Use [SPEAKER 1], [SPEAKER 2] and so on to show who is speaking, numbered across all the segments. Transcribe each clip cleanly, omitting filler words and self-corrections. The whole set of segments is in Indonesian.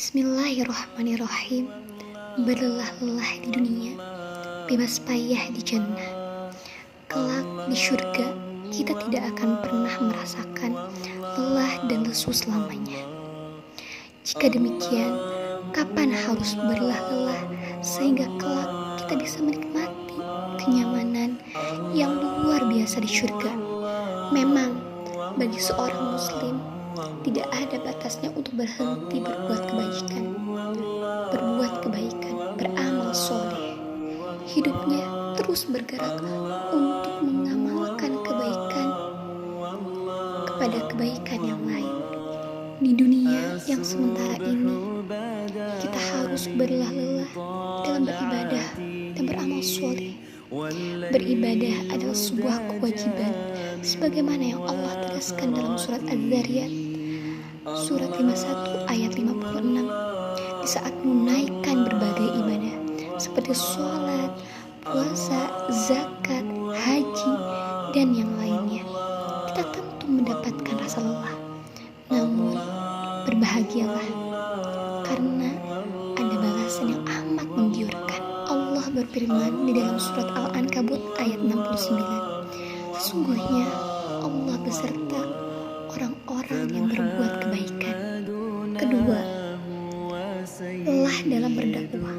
[SPEAKER 1] Bismillahirrahmanirrahim. Berlelah-lelah di dunia, bebas payah di jannah. Kelak di surga, kita tidak akan pernah merasakan lelah dan lesu selamanya. Jika demikian, kapan harus berlelah-lelah sehingga kelak kita bisa menikmati kenyamanan yang luar biasa di surga? Memang, bagi seorang muslim, tidak ada batasnya untuk berhenti berbuat kebaikan, beramal soleh. Hidupnya terus bergerak untuk mengamalkan kebaikan kepada kebaikan yang lain. Di dunia yang sementara ini, kita harus berlelah-lelah dalam beribadah dan beramal soleh. Beribadah adalah sebuah kewajiban sebagaimana yang Allah tegaskan dalam surat Az-Zariyat surat 51 ayat 56. Di saat menunaikan berbagai ibadah seperti sholat, puasa, zakat, haji, dan yang lainnya, kita tentu mendapatkan rasa lelah. Namun berbahagialah karena ada balasan yang amat menggiurkan. Allah berfirman di dalam surat Al-Ankabut ayat 69, sesungguhnya Allah beserta orang-orang yang berbuat kebaikan. Kedua, lelah dalam berdakwah.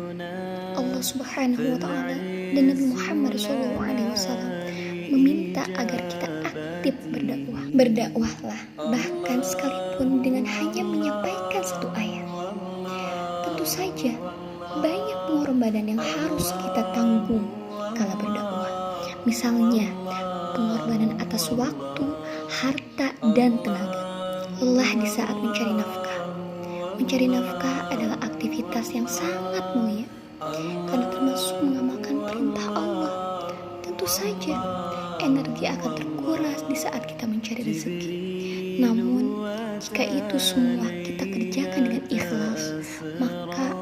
[SPEAKER 1] Allah Subhanahu wa Ta'ala dan Nabi Muhammad SAW meminta agar kita aktif berdakwah. Berdakwahlah, bahkan sekalipun dengan hanya menyampaikan satu ayat. Tentu saja banyak pengorbanan yang harus kita tanggung kala berdakwah. Misalnya, pengorbanan atas waktu, harta, dan tenaga. Lelah di saat mencari nafkah. Mencari nafkah adalah aktivitas yang sangat mulia karena termasuk mengamalkan perintah Allah. Tentu saja energi akan terkuras di saat kita mencari rezeki. Namun jika itu semua kita kerjakan dengan ikhlas, maka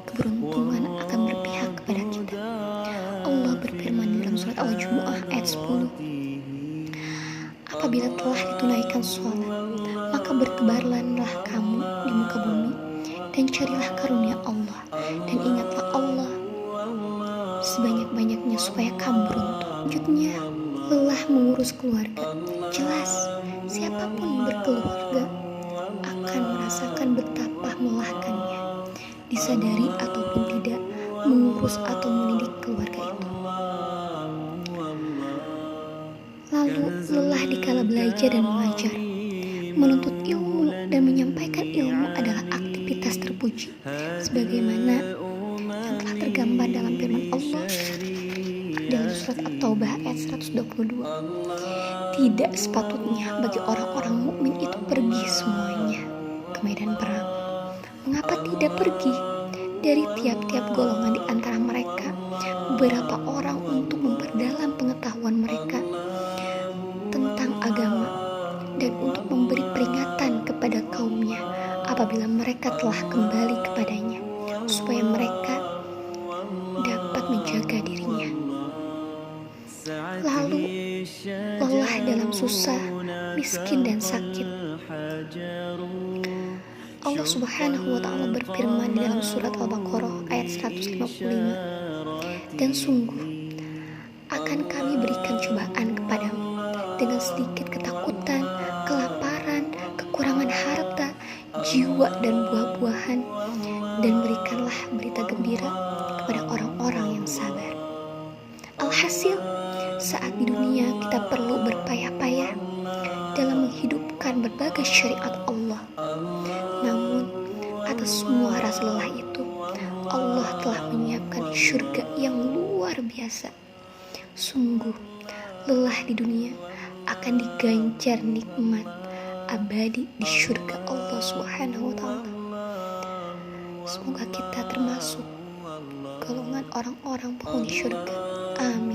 [SPEAKER 1] keberuntungan akan berpihak kepada kita. Allah berfirman dalam surat Al-Jumu'ah ayat 10, apabila telah ditunaikan sholat, maka bertebarlah kamu di muka bumi dan carilah karunia Allah, dan ingatlah Allah sebanyak-banyaknya supaya kamu beruntung. Lanjutnya, lelah mengurus keluarga. Jelas, siapapun berkeluarga akan merasakan betapa melelahkannya, disadari ataupun tidak, mengurus atau mendidik keluarga itu. Lalu lelah dikala belajar dan mengajar. Menuntut ilmu dan menyampaikan ilmu adalah aktivitas terpuji, sebagaimana yang telah tergambar dalam firman Allah dalam surat At-Taubah ayat 122. Tidak sepatutnya bagi orang-orang mukmin itu pergi semuanya ke medan perang. Mengapa tidak pergi? Dari tiap-tiap golongan di antara mereka, beberapa orang untuk memperdalam pengetahuan mereka tentang agama dan untuk memberi peringatan kepada kaumnya apabila mereka telah kembali kepadanya, supaya mereka dapat menjaga dirinya. Lalu lelah dalam susah, miskin, dan sakit. Allah Subhanahu wa Ta'ala berfirman dalam surat Al-Baqarah ayat 155, dan sungguh akan kami berikan cobaan kepadamu dengan sedikit ketakutan, kelaparan, kekurangan harta, jiwa, dan buah-buahan, dan berikanlah berita gembira kepada orang-orang yang sabar. Alhasil, saat di dunia kita perlu berpayah-payah dalam menghidupkan berbagai syariat Allah. Namun, atas semua rasa lelah itu, Allah telah menyiapkan surga yang luar biasa. Sungguh, lelah di dunia akan diganjar nikmat abadi di surga Allah Subhanahu wa Ta'ala. Semoga kita termasuk golongan orang-orang penghuni surga. Amin.